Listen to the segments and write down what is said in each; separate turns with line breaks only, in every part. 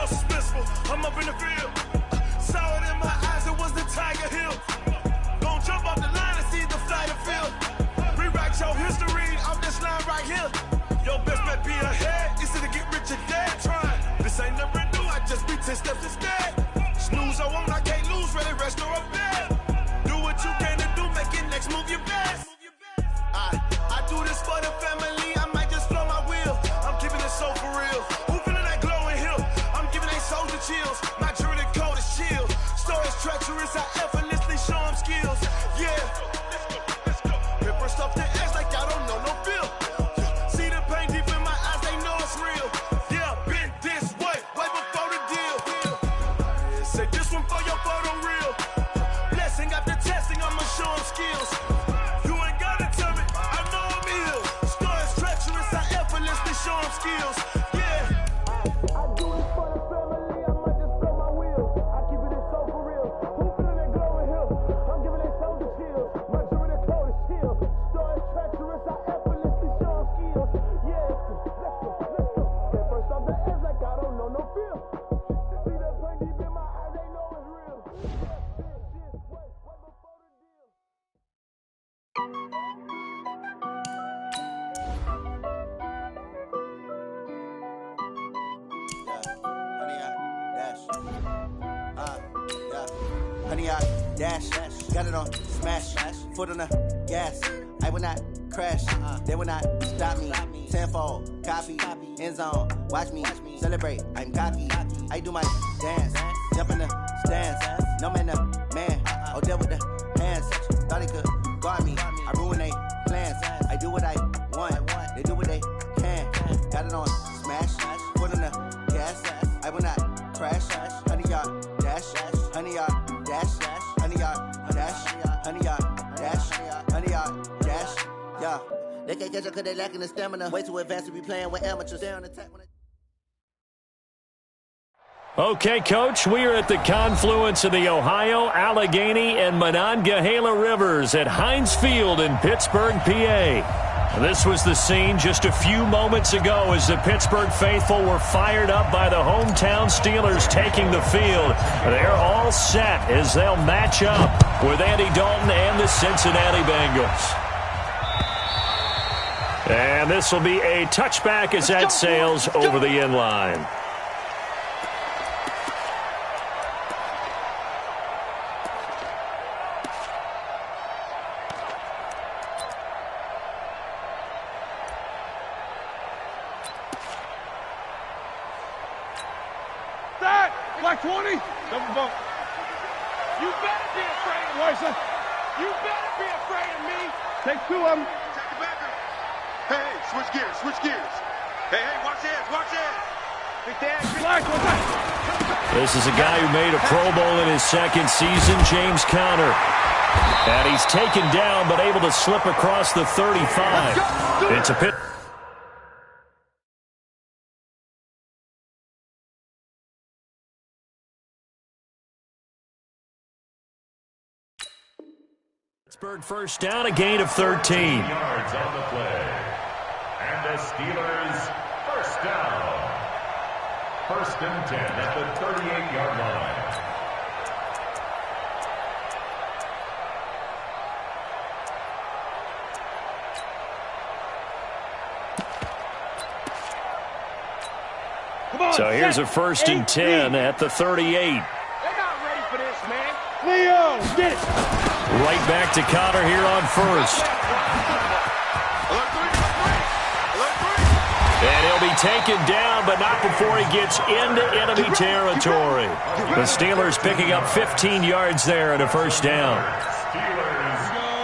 suspenseful. I'm up in the field. Saw it in my eyes, it was the Tiger Hill. Gon' jump off the line and see the flight of field. Rewrite your history off this line right here. Your best bet be ahead. It's to get rich or dead trying. This ain't never new, I just be 10 steps instead. Snooze I won't, I can't lose, ready, rest or a bed. Do what you can to do, make it next move your best. I do this for the family, I might just flow my wheel. I'm keeping it so for real. Who feeling that glowing hill? I'm giving they soldier chills. My jewelry code is chill. Stories treacherous, I effortlessly show them skills. Yeah, let's go. Paper stuff the edge like I don't know no feel. See the pain deep in my eyes, they know it's real. Yeah, been this way before the deal. Say this one for your photo reel. Blessing after testing, I'ma show them skills. You ain't gotta tell me, I know I'm ill. Stories treacherous, I effortlessly show them skills. Yeah, I do it for the family, I might just blow my wheel. I keep it so for real. Who feeling that glowing hill? I'm giving they soldier chills. My jewelry code is chill. Stories treacherous, I effortlessly show them skills. Yeah, let's go. Get first off the edge like I don't know no feel. See the pain deep in my eyes, they know it's real. This way before the deal.
Honey, I dash, got it on smash, foot on the gas. I will not crash, they will not stop me. Tenfold, copy, end zone, watch me celebrate. I'm cocky, I do my dance, jump in the stands. No man, man, I'll deal with the hands. Thought he could guard me, I ruin they plans. I do what I want, they do what they can. Got it on smash, foot on the gas. I will not crash, honey, y'all dash, honey, y'all dash, honey, y'all dash, honey, y'all dash, honey, y'all dash. Yeah, they can't catch up cause they lacking the stamina. Way too advanced to be playing with amateurs. They're on attack when
Okay, Coach, we are at the confluence of the Ohio, Allegheny, and Monongahela Rivers at Heinz Field in Pittsburgh, PA. This was the scene just a few moments ago as the Pittsburgh faithful were fired up by the hometown Steelers taking the field. They're all set as they'll match up with Andy Dalton and the Cincinnati Bengals. And this will be a touchback as that sails over the end line.
Black 20. Double bump. You better be afraid of me. You better be afraid of me. Take two of them. Take the backer. Hey, switch gears, switch gears. Hey, watch this, watch this. Big dad, Black,
this is a guy who made a Pro Bowl in his second season, James Conner. And he's taken down but able to slip across the 35. It's a pit. Pittsburgh first down, a gain of 13.
Yards on the play. And the Steelers first down. First and 10 at the 38-yard line.
So here's a first and 10 at the 38.
They're not ready for this, man. Leo, get it.
Right back to Conner here on first. And he'll be taken down, but not before he gets into enemy territory. The Steelers picking up 15 yards there and a first down.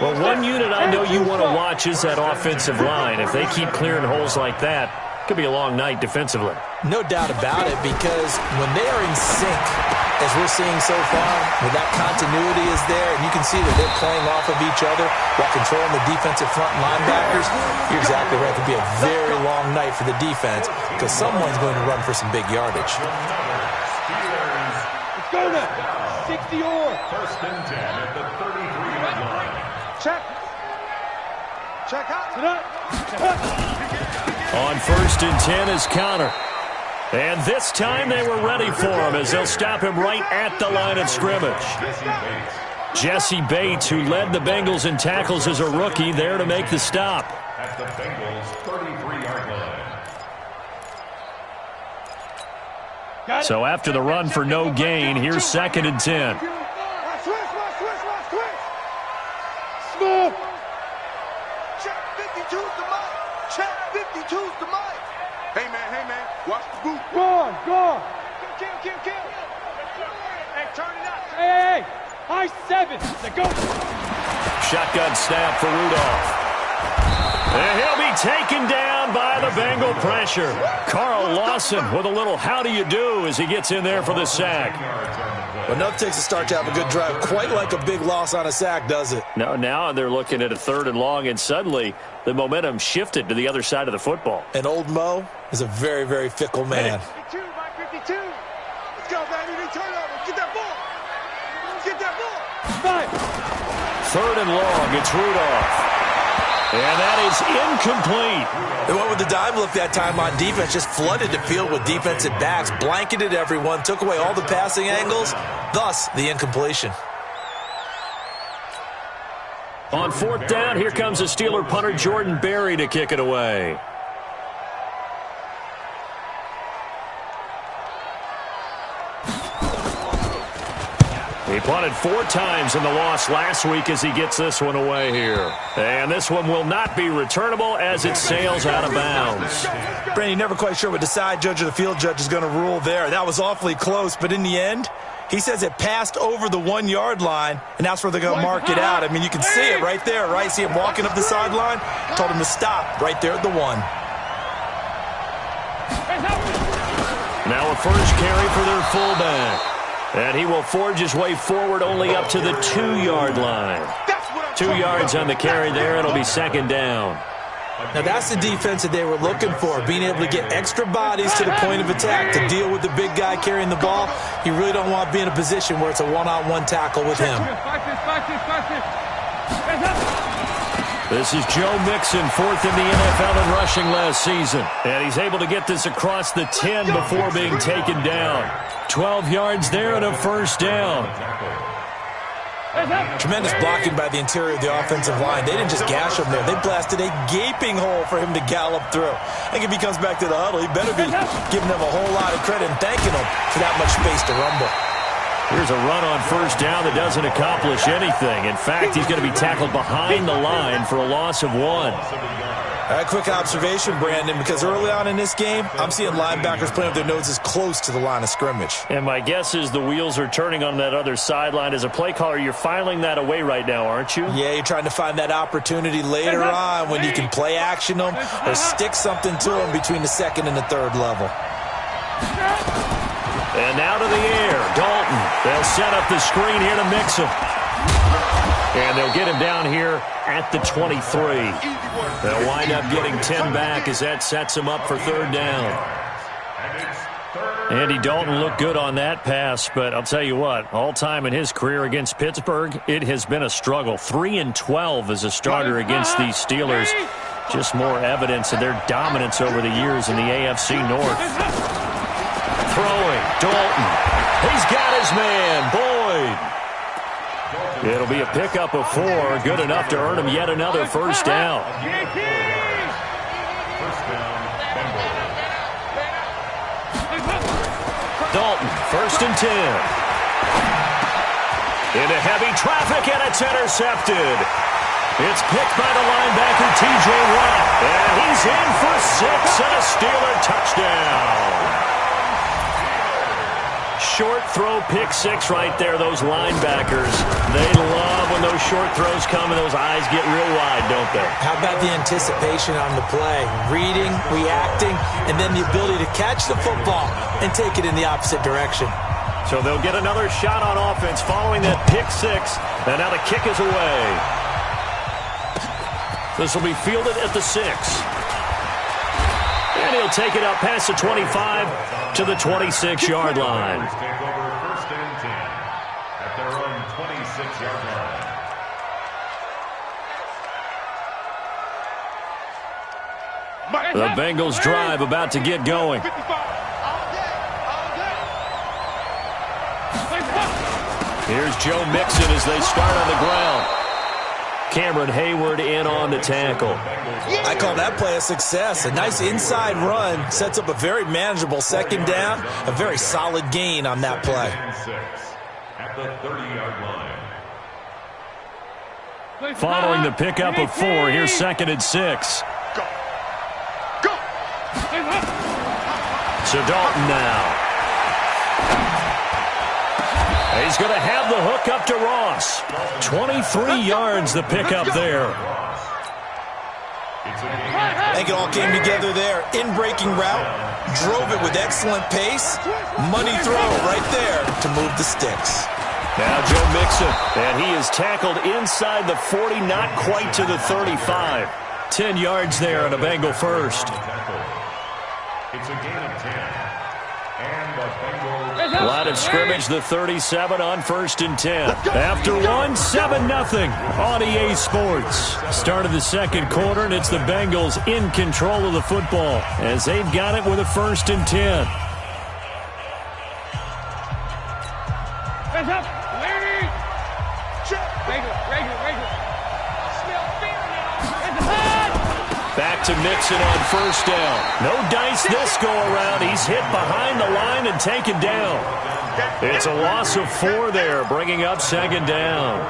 Well, one unit I know you want to watch is that offensive line. If they keep clearing holes like that, it could be a long night defensively.
No doubt about it, because when they are in sync, as we're seeing so far, where that continuity is there, and you can see that they're playing off of each other while controlling the defensive front linebackers, you're exactly right. It could be a very long night for the defense because someone's going to run for some big yardage.
Let's go now. 60 or.
First and 10 at the 33-yard line.
Check. Check out.
On first and 10 is Conner. And this time they were ready for him as they'll stop him right at the line of scrimmage. Jesse Bates, who led the Bengals in tackles as a rookie, there to make the stop.
At the Bengals' 33-yard line.
So after the run for no gain, here's 2nd and 10.
Smith. Check 52's the mic. Check 52's the mic. Hey, man, watch the boot. Go on. Kill. Hey, turn it up. Hey. High 7. Let's go.
Shotgun snap for Rudolph. And he'll be taken down by the Bengal pressure. Carl Lawson with a little how do you do as he gets in there for the sack.
Well, enough takes a start to have a good drive. Quite like a big loss on a sack, does it?
No, now they're looking at a 3rd and long, and suddenly the momentum shifted to the other side of the football.
And old Mo is a very, very fickle man.
52, Mike 52. Let's go, baby. They turn over. Get that ball.
3rd and long. It's Rudolph. And that is incomplete.
They went with the dime look that time on defense, just flooded the field with defensive backs, blanketed everyone, took away all the passing angles, thus the incompletion.
On 4th down, here comes the Steeler punter Jordan Berry to kick it away. He punted 4 times in the loss last week as he gets this one away here. And this one will not be returnable as it sails out of bounds.
Brandon, never quite sure what the side judge or the field judge is going to rule there. That was awfully close, but in the end, he says it passed over the 1-yard line, and that's where they're going to mark it out. I mean, you can see it right there, right? See him walking up the sideline? Told him to stop right there at the 1.
Now a first carry for their fullback. And he will forge his way forward only up to the 2-yard line. 2 yards on the carry there. It'll be 2nd down.
Now that's the defense that they were looking for, being able to get extra bodies to the point of attack to deal with the big guy carrying the ball. You really don't want to be in a position where it's a one-on-one tackle with him.
This is Joe Mixon, 4th in the NFL in rushing last season. And he's able to get this across the 10 before being taken down. 12 yards there and a first down.
Tremendous blocking by the interior of the offensive line. They didn't just gash him there. They blasted a gaping hole for him to gallop through. I think if he comes back to the huddle, he better be giving them a whole lot of credit and thanking them for that much space to rumble.
Here's a run on first down that doesn't accomplish anything. In fact, he's going to be tackled behind the line for a loss of 1.
A quick observation, Brandon, because early on in this game, I'm seeing linebackers playing with their noses close to the line of scrimmage.
And my guess is the wheels are turning on that other sideline. As a play caller, you're filing that away right now, aren't you?
Yeah, you're trying to find that opportunity later on when you can play action them or stick something to them between the 2nd and the 3rd level.
And now to the air, Dalton. They'll set up the screen here to mix him. And they'll get him down here at the 23. They'll wind up getting 10 back as that sets him up for 3rd down. Andy Dalton looked good on that pass, but I'll tell you what, all time in his career against Pittsburgh, it has been a struggle. 3-12 as a starter against these Steelers. Just more evidence of their dominance over the years in the AFC North. Throwing, Dalton. He's got his man, Boyd. It'll be a pickup of 4, good enough to earn him yet another first down. Dalton, 1st and 10. Into heavy traffic, and it's intercepted. It's picked by the linebacker, T.J. Watt. And he's in for 6 and a Steeler touchdown. Short throw, pick 6 right there, those linebackers. They love when those short throws come and those eyes get real wide, don't they?
How about the anticipation on the play? Reading, reacting, and then the ability to catch the football and take it in the opposite direction.
So they'll get another shot on offense following that pick 6, and now the kick is away. This will be fielded at the 6. And he'll take it up past the 25 to the 26-yard line.
Take over 1st and 10 at their own 26-yard line.
The Bengals drive about to get going. Here's Joe Mixon as they start on the ground. Cameron Hayward in on the tackle.
I call that play a success. A nice inside run sets up a very manageable second down. A very solid gain on that play.
At the 30-yard line.
Following the pickup of 4, here's 2nd and 6.
Go. Go.
So Dalton now. He's going to have the hook up to Ross. 23 yards the pickup there.
I think it all came together there. In-breaking route. Drove it with excellent pace. Money throw right there to move the sticks.
Now Joe Mixon, and he is tackled inside the 40, not quite to the 35. 10 yards there on a Bengal first.
It's a gain of 10. And the Bengals.
Line of scrimmage, the 37 on 1st and 10. After 1, 7-0 on EA Sports. Start of the second quarter, and it's the Bengals in control of the football as they've got it with a 1st and 10.
Hands up. Lady.
Back to Mixon on 1st down. No dice this go-around. He's hit behind the line and taken down. It's a loss of 4 there, bringing up 2nd down.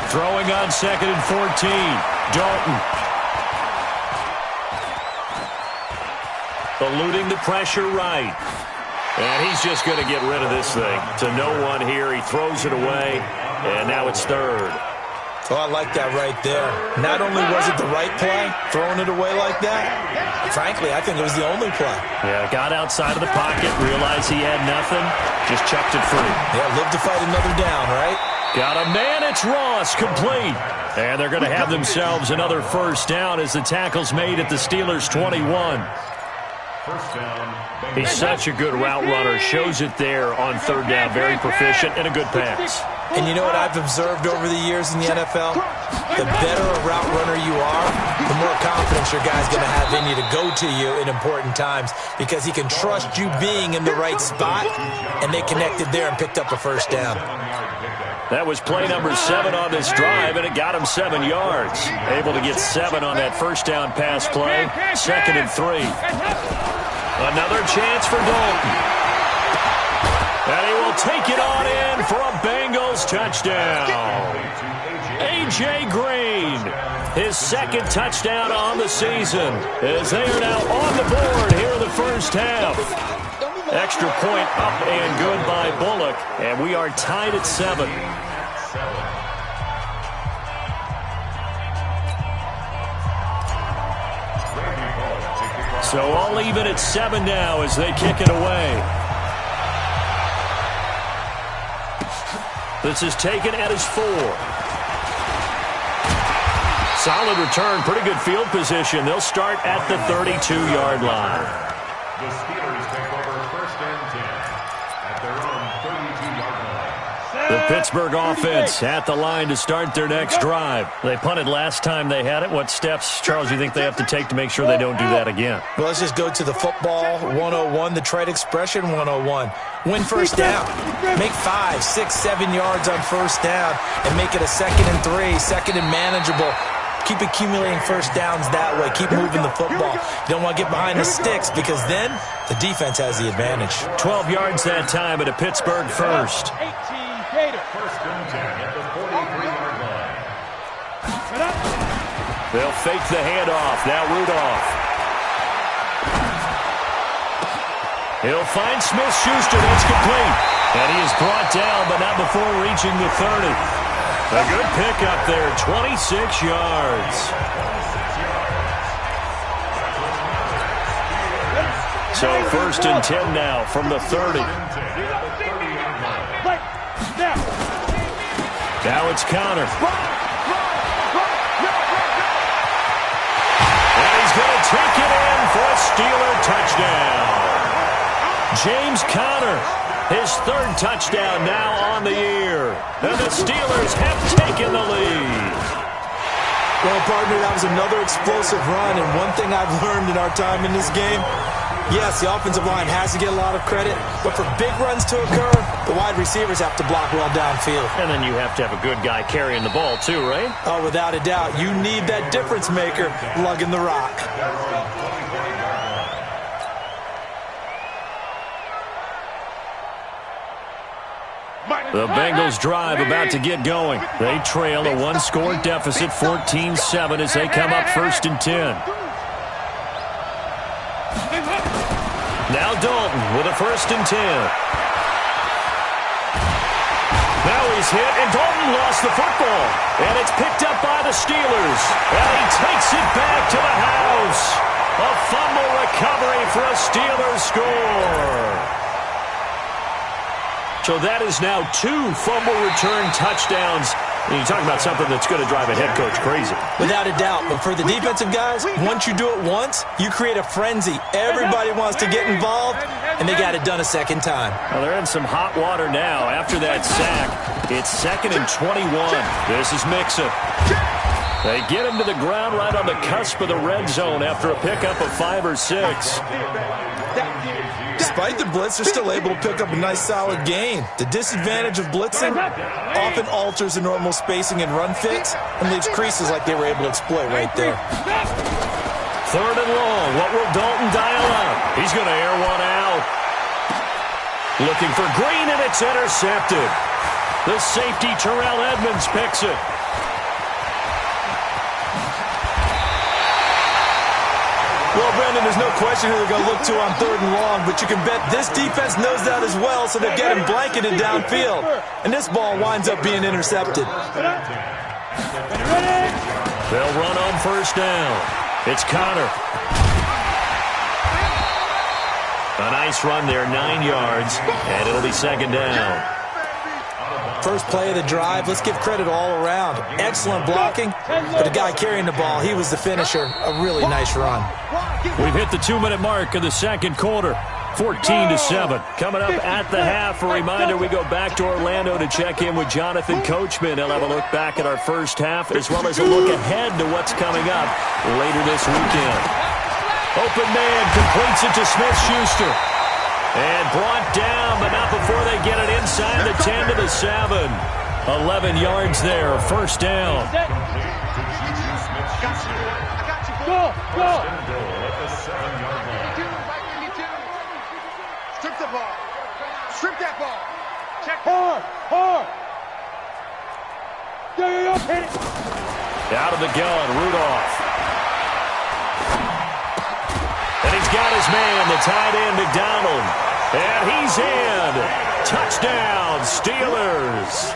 Throwing on 2nd and 14. Dalton. Eluding the pressure right. And he's just going to get rid of this thing. To no one here. He throws it away. And now it's 3rd.
Oh, I like that right there. Not only was it the right play, throwing it away like that, frankly, I think it was the only play.
Yeah, got outside of the pocket, realized he had nothing, just chucked it free.
Yeah, live to fight another down, right? Got
a man, it's Ross, complete. And they're going to have themselves another 1st down as the tackle's made at the Steelers' 21. He's such a good route runner. Shows it there on 3rd down. Very proficient and a good pass.
And you know what I've observed over the years in the NFL? The better a route runner you are, the more confidence your guy's going to have in you to go to you in important times because he can trust you being in the right spot, and they connected there and picked up a 1st down.
That was play number 7 on this drive, and it got him 7 yards. Able to get 7 on that 1st down pass play. 2nd and 3. Another chance for Dalton. And he will take it on in for a Bengals touchdown. A.J. Green, his 2nd touchdown on the season, as they are now on the board here in the 1st half. Extra point up and good by Bullock, and we are tied at 7. So all even at 7 now as they kick it away. This is taken at his 4. Solid return, pretty good field position. They'll start at the 32-yard line.
The Steelers take over 1st and 10 at their own 32-yard line.
The Pittsburgh offense at the line to start their next drive. They punted last time they had it. What steps, Charles, you think they have to take to make sure they don't do that again?
Well, let's just go to the football 101, the trade expression 101. Win 1st down. Make 5, 6, 7 yards on 1st down and make it a 2nd and 3, 2nd and manageable. Keep accumulating 1st downs that way. Keep moving the football. You don't want to get behind the sticks because then the defense has the advantage.
12 yards that time at a Pittsburgh 1st.
1st and 10 at the 43-yard line.
They'll fake the handoff. Now Rudolph. He'll find Smith-Schuster. That's complete. And he is brought down, but not before reaching the 30. A good pickup there, 26 yards. So 1st and 10 now from the 30. Now it's Connor. And he's going to take it in for a Steeler touchdown. James Conner, his 3rd touchdown now on the year. And the Steelers have taken the lead.
Well, partner, that was another explosive run, and one thing I've learned in our time in this game, yes, the offensive line has to get a lot of credit, but for big runs to occur, the wide receivers have to block well downfield.
And then you have to have a good guy carrying the ball too, right?
Oh, without a doubt. You need that difference maker lugging the rock.
The Bengals drive about to get going. They trail a one-score deficit, 14-7, as they come up 1st and 10. Now Dalton with a 1st and 10. Now he's hit, and Dalton lost the football. And it's picked up by the Steelers. And he takes it back to the house. A fumble recovery for a Steelers score. So that is now 2 fumble return touchdowns. And you talk about something that's going to drive a head coach crazy.
Without a doubt. But for the defensive guys, once you do it once, you create a frenzy. Everybody wants to get involved, and they got it done a second time.
Well, they're in some hot water now after that sack. It's 2nd and 21. This is Mixon. They get him to the ground right on the cusp of the red zone after a pickup of 5 or 6.
Despite the blitz, they're still able to pick up a nice, solid gain. The disadvantage of blitzing often alters the normal spacing and run fits and leaves creases like they were able to exploit right there.
3rd and long. What will Dalton dial up? He's going to air one out. Looking for Green, and it's intercepted. The safety, Terrell Edmonds, picks it.
Well, Brendan, there's no question who they're going to look to on 3rd and long, but you can bet this defense knows that as well, so they're getting blanketed downfield. And this ball winds up being intercepted.
They'll run on 1st down. It's Connor. A nice run there, 9 yards, and it'll be 2nd down.
First play of the drive, let's give credit all around. Excellent blocking, but the guy carrying the ball, he was the finisher. A really nice run.
We've hit the 2-minute mark of the 2nd quarter. 14-7. Coming up at the half, a reminder, we go back to Orlando to check in with Jonathan Coachman. He'll have a look back at our first half, as well as a look ahead to what's coming up later this weekend. Open man completes it to Smith-Schuster. And brought down, but not before they get it inside the 10 to the 7. 11 yards there, 1st down.
Go! Strip the ball. Strip that ball. Check. Hard. Hit it.
Out of the gun, Rudolph. And he's got his man, the tight end, McDonald. And he's in. Touchdown, Steelers.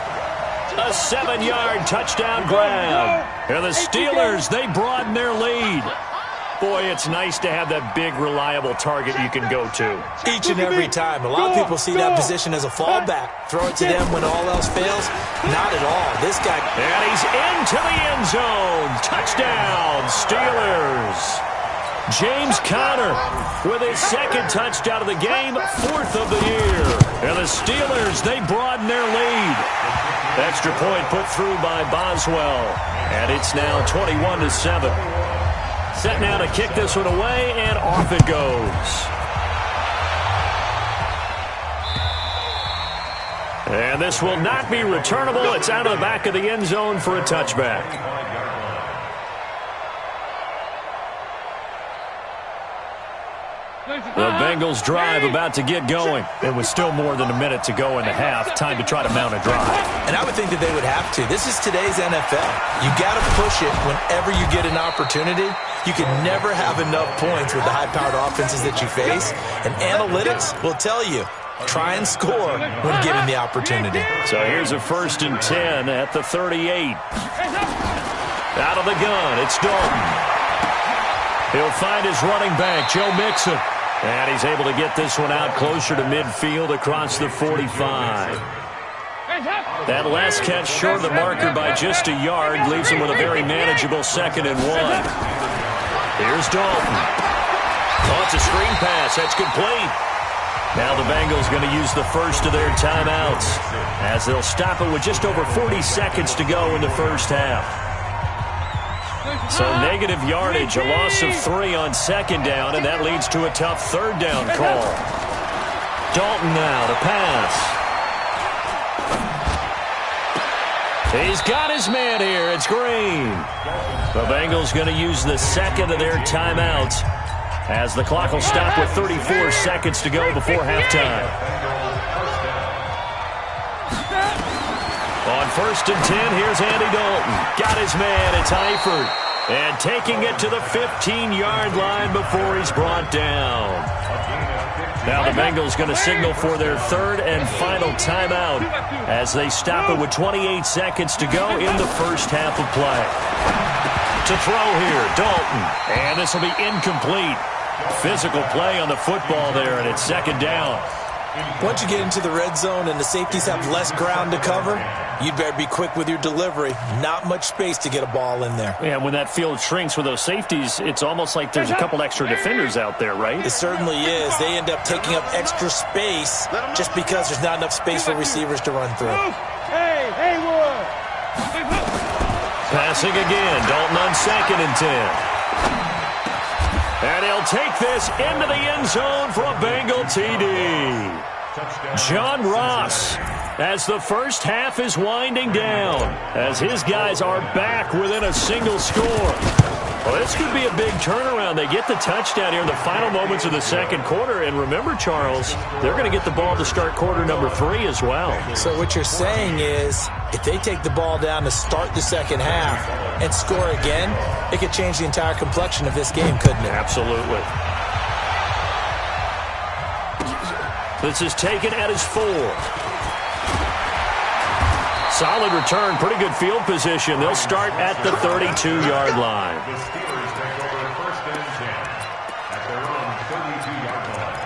A 7-yard touchdown grab. And the Steelers, they broaden their lead. Boy, it's nice to have that big, reliable target you can go to.
Each and every time. A lot of people see that position as a fallback. Throw it to them when all else fails. Not at all. This guy.
And he's into the end zone. Touchdown, Steelers. James Conner with his 2nd touchdown of the game, 4th of the year. And the Steelers, they broaden their lead. Extra point put through by Boswell. And it's now 21-7. Set now to kick this one away, and off it goes. And this will not be returnable. It's out of the back of the end zone for a touchback. The Bengals drive about to get going. It was still more than a minute to go in the half. Time to try to mount a drive.
And I would think that they would have to. This is today's NFL. You got to push it whenever you get an opportunity. You can never have enough points with the high-powered offenses that you face. And analytics will tell you, try and score when given the opportunity.
So here's a 1st and 10 at the 38. Out of the gun, it's Dalton. He'll find his running back, Joe Mixon. And he's able to get this one out closer to midfield across the 45. That last catch short of the marker by just a yard leaves him with a very manageable 2nd and 1. Here's Dalton. Oh, it's a screen pass. That's complete. Now the Bengals going to use the first of their timeouts as they'll stop it with just over 40 seconds to go in the first half. So negative yardage, a loss of 3 on second down, and that leads to a tough third down call. Dalton now to pass. He's got his man here. It's Green. The Bengals going to use the second of their timeouts as the clock will stop with 34 seconds to go before halftime. On 1st and 10, here's Andy Dalton. Got his man. It's Eifert. And taking it to the 15-yard line before he's brought down. Now the Bengals going to signal for their third and final timeout as they stop it with 28 seconds to go in the first half of play. To throw here, Dalton. And this will be incomplete. Physical play on the football there, and it's second down.
Once you get into the red zone and the safeties have less ground to cover, you'd better be quick with your delivery. Not much space to get a ball in there.
Yeah, when that field shrinks with those safeties, it's almost like there's a couple extra defenders out there, right?
It certainly is. They end up taking up extra space just because there's not enough space for receivers to run through.
Hey, Haywood!
Passing again. Dalton on 2nd and 10. And he'll take this into the end zone for a Bengal TD. John Ross, as the first half is winding down, as his guys are back within a single score. Well, this could be a big turnaround. They get the touchdown here in the final moments of the second quarter. And remember, Charles, they're going to get the ball to start quarter number 3 as well.
So what you're saying is, if they take the ball down to start the second half and score again, it could change the entire complexion of this game, couldn't it?
Absolutely. This is taken at his 4. Solid return, pretty good field position. They'll start at the 32-yard line.
The Steelers take over 1st and 10 at their own 32-yard line.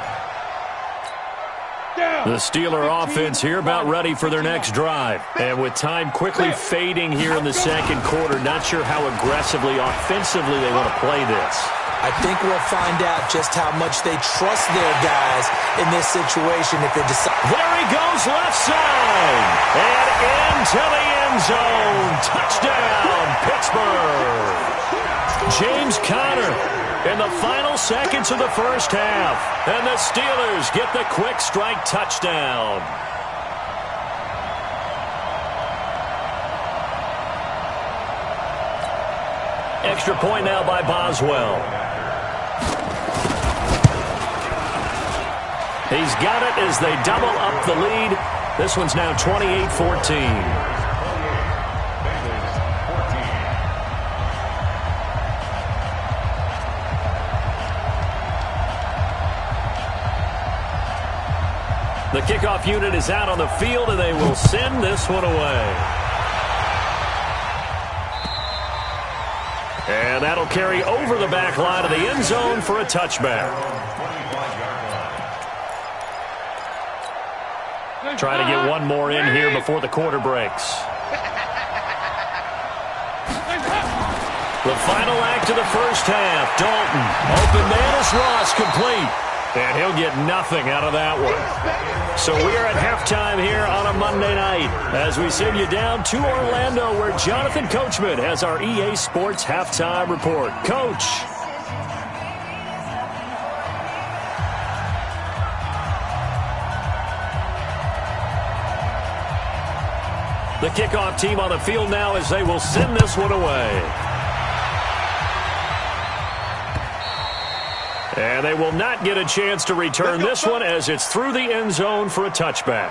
The Steeler offense here about ready for their next drive. And with time quickly fading here in the second quarter, not sure how aggressively, offensively they want to play this.
I think we'll find out just how much they trust their guys in this situation if they decide.
There he goes, left side. And into the end zone. Touchdown, Pittsburgh. James Conner in the final seconds of the first half. And the Steelers get the quick strike touchdown. Extra point now by Boswell. He's got it as they double up the lead. This one's now 28-14. The kickoff unit is out on the field, and they will send this one away. And that'll carry over the back line of the end zone for a touchback. Trying to get one more in here before the quarter breaks. The final act of the first half. Dalton, open man is Ross, complete. And he'll get nothing out of that one. So we are at halftime here on a Monday night as we send you down to Orlando where Jonathan Coachman has our EA Sports halftime report. Coach. The kickoff team on the field now as they will send this one away. And they will not get a chance to return this one as it's through the end zone for a touchback.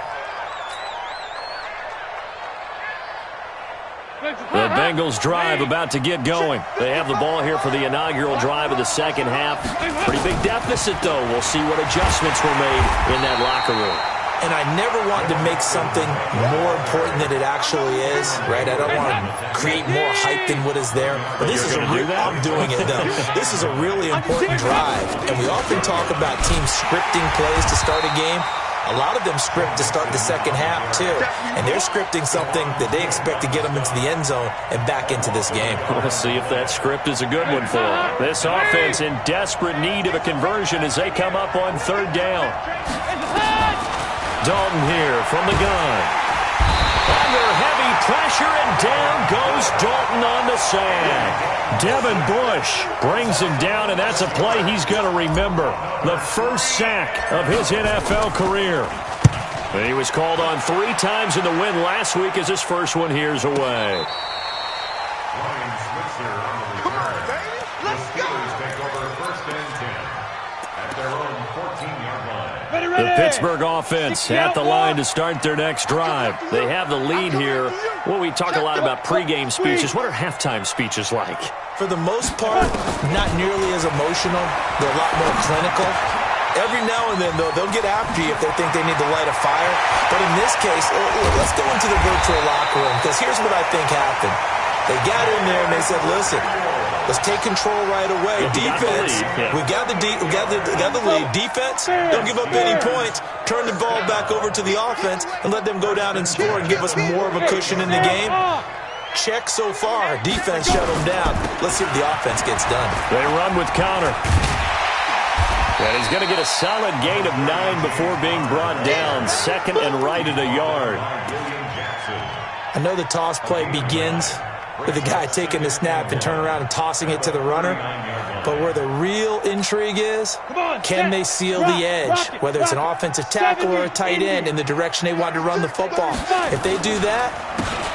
The Bengals drive about to get going. They have the ball here for the inaugural drive of the second half. Pretty big deficit, though. We'll see what adjustments were made in that locker room.
And I never want to make something more important than it actually is, right? I don't want to create more hype than what is there. But this is a real, I'm doing it, though. This is a really important drive. And we often talk about teams scripting plays to start a game. A lot of them script to start the second half, too. And they're scripting something that they expect to get them into the end zone and back into this game.
We'll see if that script is a good one for them. This offense in desperate need of a conversion as they come up on third down. Dalton here from the gun. Under heavy Heavy pressure, and down goes Dalton on the sack. Devin Bush brings him down, and that's a play he's going to remember. The first sack of his NFL career. And he was called on 3 times in the win last week as his first one here's away.
Come on, baby. Let's go.
Take over 1st and 10 at their own 14-yard line.
The Pittsburgh offense at the line to start their next drive. They have the lead here. Well, we talk a lot about pregame speeches. What are halftime speeches like?
For the most part, not nearly as emotional. They're a lot more clinical. Every now and then, though, they'll get after you if they think they need to light a fire. But in this case, let's go into the virtual locker room, because here's what I think happened. They got in there and they said, listen, let's take control right away. Defense, we got the lead. Defense, don't give up any points. Turn the ball back over to the offense and let them go down and score and give us more of a cushion in the game. Check so far. Defense shut them down. Let's see if the offense gets done.
They run with counter. And he's going to get a solid gain of 9 before being brought down. Second and right at a yard.
I know the toss play begins with the guy taking the snap and turning around and tossing it to the runner. But where the real intrigue is, can they seal the edge, whether it's an offensive tackle or a tight end, in the direction they want to run the football? If they do that,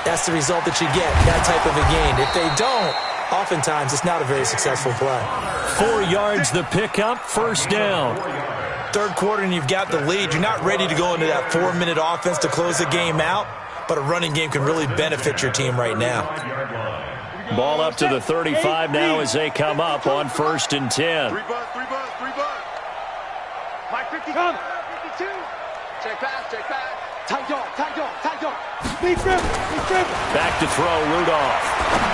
that's the result that you get, that type of a gain. If they don't, oftentimes it's not a very successful play.
4 yards the pickup, first down.
Third quarter and you've got the lead. You're not ready to go into that 4-minute offense to close the game out, but a running game can really benefit your team right now.
Ball up to the 35 now as they come up on 1st and 10.
3 bucks. 550. 52. Check pass. Tight dog.
Back to throw, Rudolph.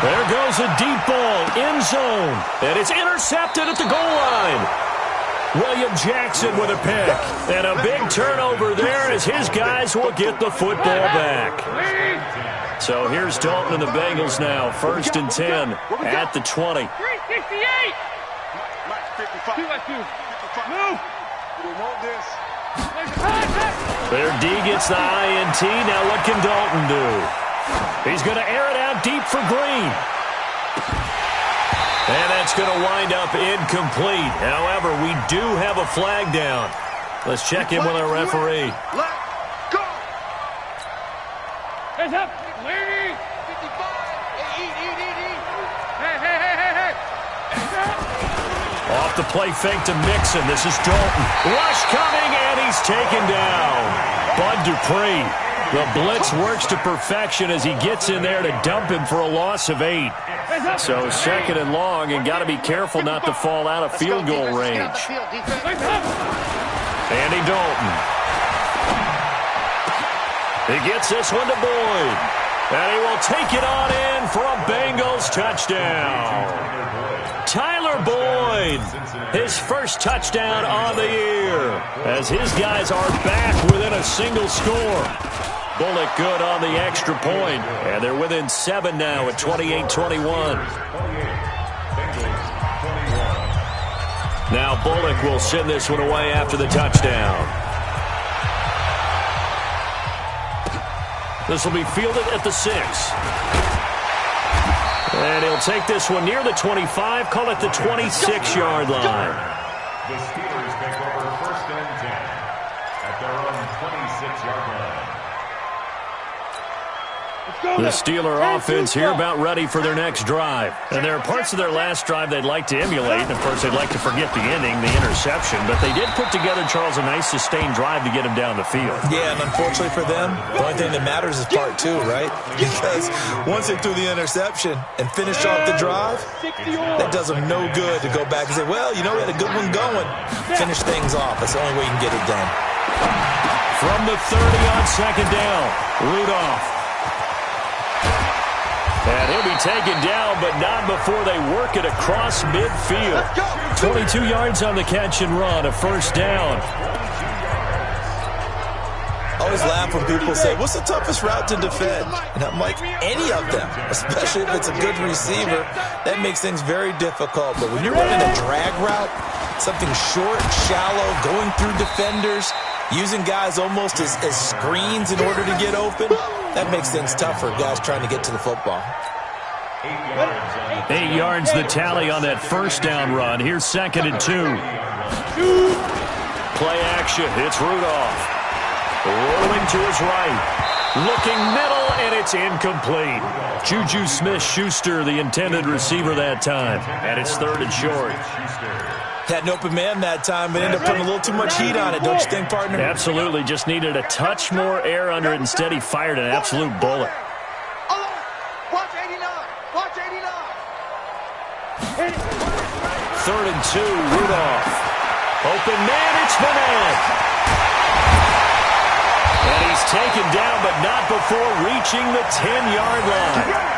There goes a deep ball, end zone, and it's intercepted at the goal line. William Jackson with a pick, and a big turnover there as his guys will get the football back. So here's Dalton and the Bengals now, 1st and 10 at the 20.
368. Move. We want this.
Their D gets the INT. Now what can Dalton do? He's going to air it out deep for Green. And that's going to wind up incomplete. However, we do have a flag down. Let's check in with our referee.
Let's go. Hands up. Lady. 55. Eat. Hey.
Off the play fake to Mixon. This is Dalton. Rush coming, and he's taken down. Bud Dupree. The blitz works to perfection as he gets in there to dump him for a loss of 8. So 2nd and long, and got to be careful not to fall out of field goal range. Andy Dalton. He gets this one to Boyd. And he will take it on in for a Bengals touchdown. Tyler Boyd, his first touchdown on the year, as his guys are back within a single score. Bullock good on the extra point, and they're within 7 now at 28-21. Now Bullock will send this one away after the touchdown. This will be fielded at the 6. And he'll take this one near the 25, call it the 26-yard line.
The Steelers take over 1st and 10 at their own 26-yard line.
The Steeler offense here about ready for their next drive. And there are parts of their last drive they'd like to emulate. And, of course, they'd like to forget the ending, the interception. But they did put together, Charles, a nice sustained drive to get him down the field.
Yeah, and unfortunately for them, the only thing that matters is part 2, right? Because once they threw the interception and finished off the drive, that does them no good to go back and say, well, you know, we had a good one going. Finish things off. That's the only way you can get it done.
From the 30 on 2nd down, Rudolph. And he'll be taken down, but not before they work it across midfield. 22 yards on the catch and run, a 1st down.
I always laugh when people say, what's the toughest route to defend? And I'm like, any of them, especially if it's a good receiver. That makes things very difficult. But when you're running a drag route, something short, shallow, going through defenders, using guys almost as screens in order to get open. That makes things tough for guys trying to get to the football.
8 yards the tally on that first down run. Here's 2nd and 2. Play action. It's Rudolph. Rolling to his right. Looking middle, and it's incomplete. Juju Smith-Schuster, the intended receiver that time. And it's 3rd and short.
Had an open man that time, but ended up putting a little too much heat on it, don't you think, partner?
Absolutely. Just needed a touch more air under it. Instead, he fired an absolute bullet.
Watch 89. Watch 89.
3rd and 2, Rudolph. Open man, it's Manette. And he's taken down, but not before reaching the 10-yard line.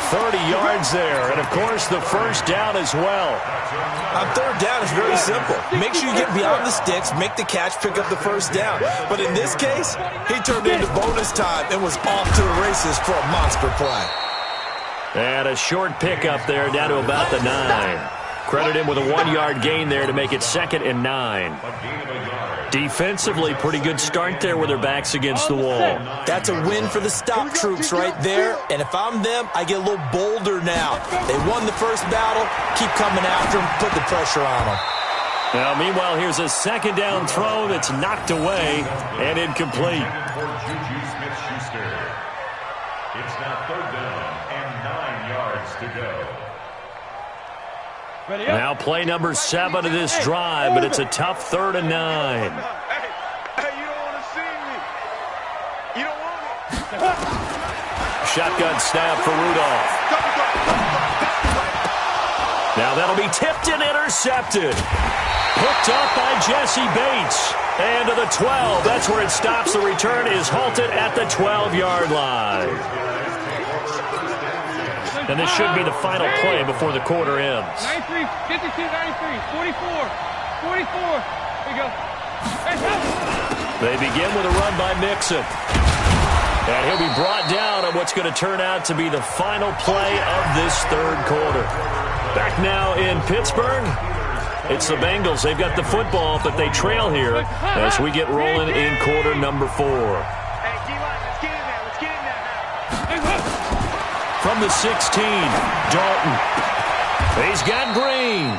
30 yards there, and, of course, the first down as well.
On 3rd down, it's very simple. Make sure you get beyond the sticks, make the catch, pick up the first down. But in this case, he turned into bonus time and was off to the races for a monster play.
And a short pickup there down to about the 9. Credit him with a 1-yard gain there to make it 2nd and 9. Defensively, pretty good start there with their backs against the wall.
That's a win for the stop troops right there. And if I'm them, I get a little bolder now. They won the first battle. Keep coming after them. Put the pressure on them.
Now, meanwhile, here's a 2nd down throw that's knocked away and incomplete.
It's now 3rd down and 9 yards to go.
Now play number 7 of this drive, but it's a tough 3rd and 9.
Hey, you don't want to see me. You don't want it.
Shotgun snap for Rudolph. Now that'll be tipped and intercepted. Picked up by Jesse Bates. And to the 12. That's where it stops. The return is halted at the 12-yard line. And this should be the final play before the quarter ends.
93, 52, 93, 44, 44. Here we go.
They begin with a run by Mixon. And he'll be brought down on what's going to turn out to be the final play of this 3rd quarter. Back now in Pittsburgh. It's the Bengals. They've got the football, but they trail here as we get rolling in quarter number 4.
Hey, D-line, let's get in there. Let's get in there now.
From the 16, Dalton. He's got Green.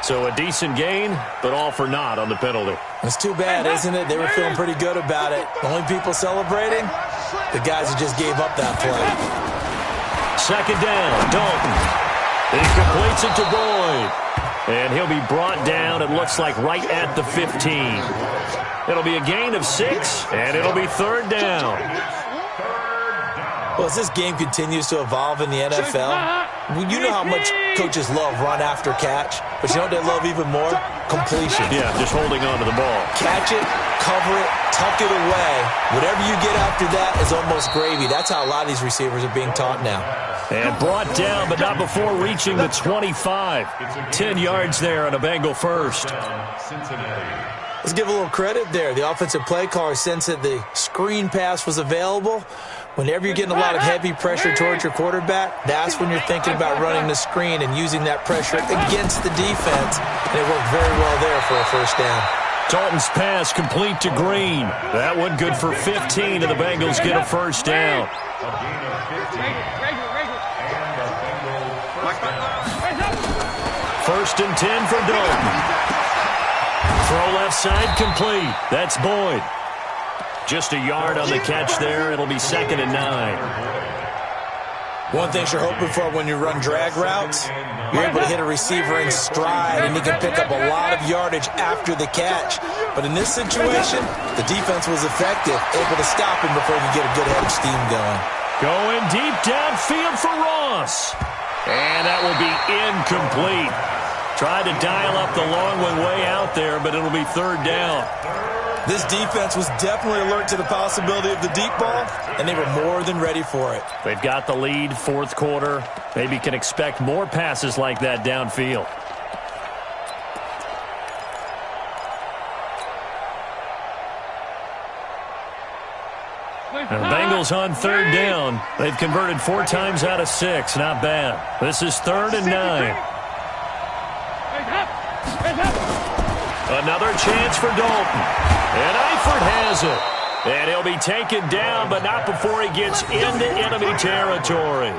So a decent gain, but all for naught on the penalty.
It's too bad, isn't it? They were feeling pretty good about it. The only people celebrating, the guys who just gave up that play.
2nd down, Dalton. He completes it to Boyd. And he'll be brought down, it looks like, right at the 15. It'll be a gain of 6, and it'll be 3rd down.
Well, as this game continues to evolve in the NFL, you know how much coaches love run after catch, but you know what they love even more? Completion.
Yeah, just holding on to the ball.
Catch it, cover it, tuck it away. Whatever you get after that is almost gravy. That's how a lot of these receivers are being taught now.
And brought down, but not before reaching the 25. 10 yards there on a Bengal first.
Let's give a little credit there. The offensive play caller sensed that the screen pass was available. Whenever you're getting a lot of heavy pressure towards your quarterback, that's when you're thinking about running the screen and using that pressure against the defense. And it worked very well there for a first down.
Dalton's pass complete to Green. That one good for 15, and the Bengals get a first down. First and 10 for Dalton. Throw left side complete. That's Boyd. Just a yard on the catch there. It'll be 2nd and 9.
One thing you're hoping for when you run drag routes, you're able to hit a receiver in stride, and he can pick up a lot of yardage after the catch. But in this situation, the defense was effective, able to stop him before he could get a good head of steam going.
Going deep downfield for Ross. And that will be incomplete. Tried to dial up the long one way out there, but it'll be 3rd down.
This defense was definitely alert to the possibility of the deep ball, and they were more than ready for it.
They've got the lead, 4th quarter. Maybe can expect more passes like that downfield. And the Bengals on 3rd down. They've converted 4 times out of 6. Not bad. This is 3rd and 9. Another chance for Dalton. And Eifert has it. And he'll be taken down, but not before he gets into enemy territory.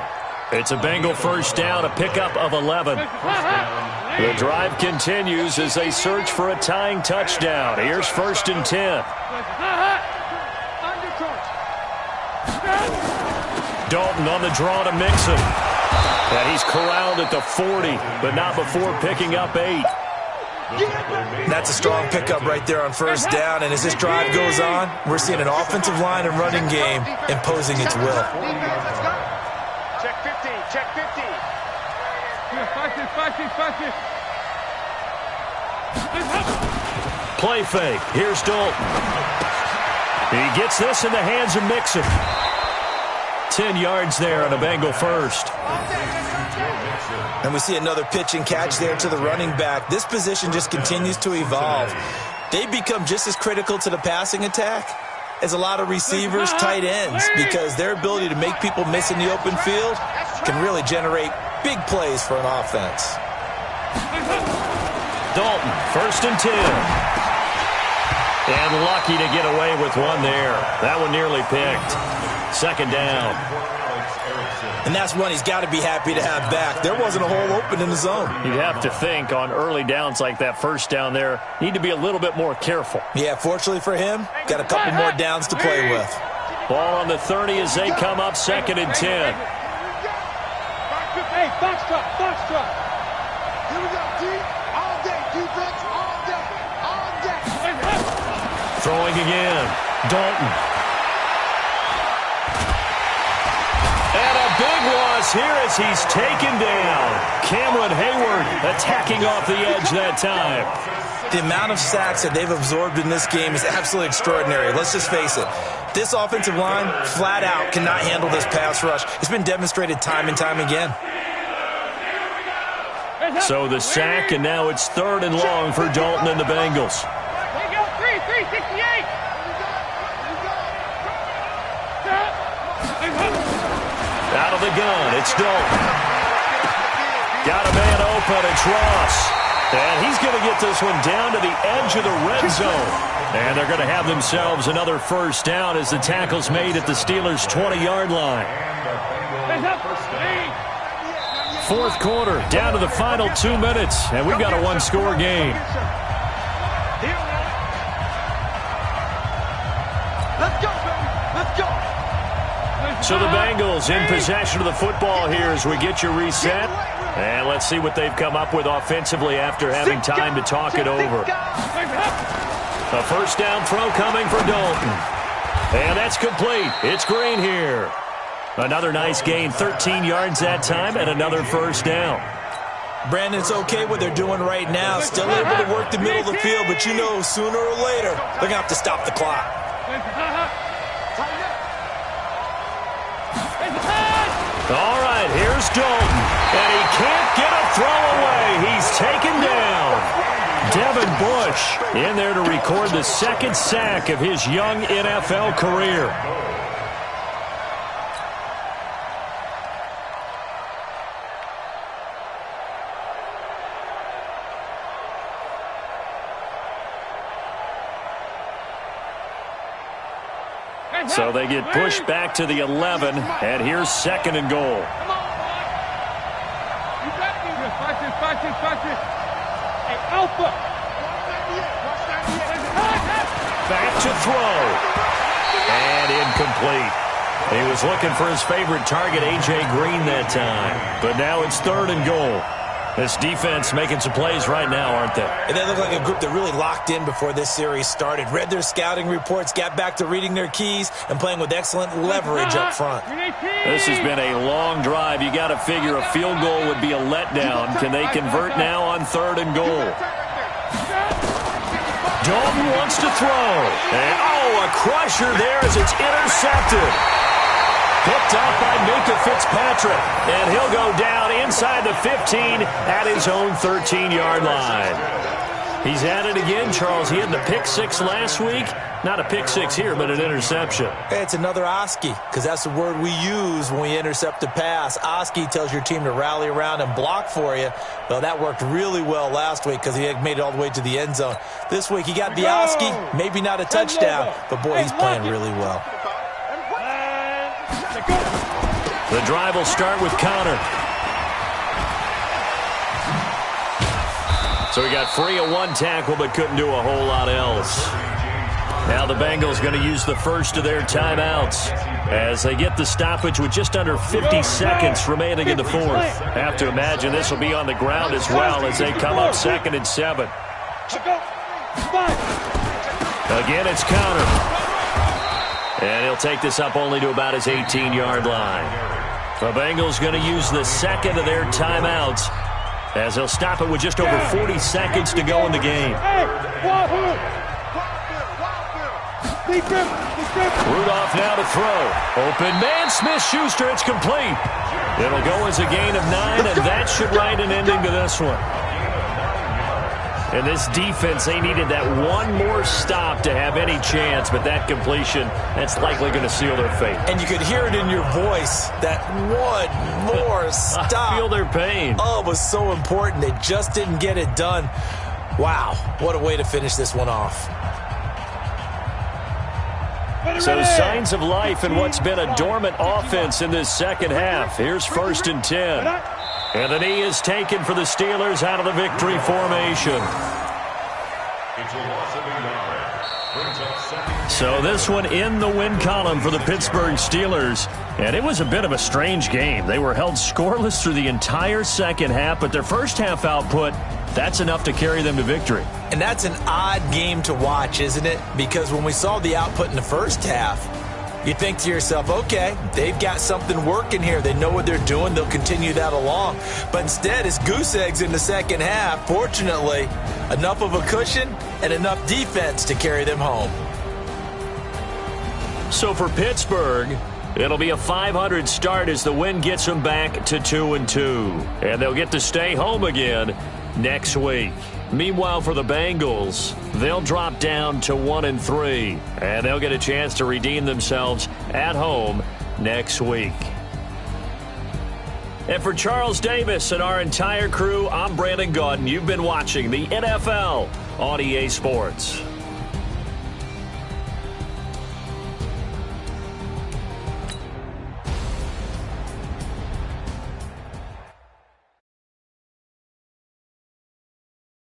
It's a Bengal first down, a pickup of 11. The drive continues as they search for a tying touchdown. Here's 1st and 10. Dalton on the draw to Mixon. And he's corralled at the 40, but not before picking up 8.
That's a strong pickup right there on 1st down, and as this drive goes on, we're seeing an offensive line and running game imposing its will.
Check 50, check 50.
Play fake. Here's Dalton. He gets this in the hands of Mixon. 10 yards there on a Bengal first.
And we see another pitch and catch there to the running back. This position just continues to evolve. They become just as critical to the passing attack as a lot of receivers, tight ends, because their ability to make people miss in the open field can really generate big plays for an offense.
Dalton, 1st and 10. And lucky to get away with one there. That one nearly picked. 2nd down.
And that's one he's got to be happy to have back. There wasn't a hole open in the zone.
You'd have to think on early downs like that 1st down there, need to be a little bit more careful.
Yeah, fortunately for him, got a couple more downs to play with.
Ball on the 30 as they come up 2nd and 10.
Hey, box truck.
Here we go, D. All day, defense, all day, all day.
Throwing again. Dalton. And a big loss here as he's taken down. Cameron Hayward attacking off the edge that time.
The amount of sacks that they've absorbed in this game is absolutely extraordinary. Let's just face it. This offensive line, flat out, cannot handle this pass rush. It's been demonstrated time and time again.
So the sack, and now it's 3rd and long for Dalton and the Bengals.
There you go, 368.
Out of the gun, it's Dalton. Got a man open, it's Ross. And he's going to get this one down to the edge of the red zone. And they're going to have themselves another 1st down as the tackle's made at the Steelers' 20-yard line. 4th quarter, down to the final 2 minutes, and we've got a 1-score game.
Let's go, baby. Let's go.
So the Bengals in possession of the football here as we get you reset. And let's see what they've come up with offensively after having time to talk it over. A 1st down throw coming for Dalton. And that's complete. It's Green here. Another nice gain, 13 yards that time, and another 1st down.
Brandon, it's okay what they're doing right now. Still able to work the middle of the field, but you know sooner or later they're going to have to stop the clock.
All right, here's Dalton. And he can't get a throw away. He's taken down. Devin Bush in there to record the 2nd sack of his young NFL career. So they get pushed back to the 11, and here's 2nd and goal.
Come on, boy. You got me. Watch this. Hey, Alpha.
Back to throw. And incomplete. He was looking for his favorite target, A.J. Green, that time. But now it's 3rd and goal. This defense making some plays right now, aren't they?
And they look like a group that really locked in before this series started. Read their scouting reports, got back to reading their keys, and playing with excellent leverage up front.
This has been a long drive. You got to figure a field goal would be a letdown. Can they convert now on 3rd and goal? Dalton wants to throw. And, a crusher there as it's intercepted. Picked up by Minka Fitzpatrick. And he'll go down inside the 15 at his own 13-yard line. He's at it again, Charles. He had the pick six last week. Not a pick six here, but an interception.
It's another Oski, because that's the word we use when we intercept a pass. Oski tells your team to rally around and block for you. Well, that worked really well last week because he had made it all the way to the end zone. This week he got the Oski, maybe not a touchdown, but boy, he's playing really well.
The drive will start with Connor. So he got free of one tackle but couldn't do a whole lot else. Now the Bengals going to use the first of their timeouts as they get the stoppage with just under 50 seconds remaining in the fourth. Have to imagine this will be on the ground as well as they come up 2nd and 7. Again, it's Connor. And he'll take this up only to about his 18-yard line. The Bengals going to use the second of their timeouts as they'll stop it with just over 40 seconds to go in the game. Rudolph now to throw. Open man, Smith-Schuster, it's complete. It'll go as a gain of 9, and that should write an ending to this one. In this defense, they needed that one more stop to have any chance, but that completion, that's likely going to seal their fate.
And you could hear it in your voice, that one more stop.
I feel their pain.
Oh, it was so important. They just didn't get it done. Wow, what a way to finish this one off.
So signs of life in what's been a dormant offense in this second half. Here's 1st and 10. And the knee is taken for the Steelers out of the victory formation. So this one in the win column for the Pittsburgh Steelers. And it was a bit of a strange game. They were held scoreless through the entire second half, but their first half output, that's enough to carry them to victory.
And that's an odd game to watch, isn't it? Because when we saw the output in the first half, you think to yourself, okay, they've got something working here. They know what they're doing. They'll continue that along. But instead, it's goose eggs in the second half. Fortunately, enough of a cushion and enough defense to carry them home.
So for Pittsburgh, it'll be a .500 start as the win gets them back to 2-2. And they'll get to stay home again next week. Meanwhile, for the Bengals, they'll drop down to 1-3, and they'll get a chance to redeem themselves at home next week. And for Charles Davis and our entire crew, I'm Brandon Gaudin. You've been watching the NFL on EA Sports.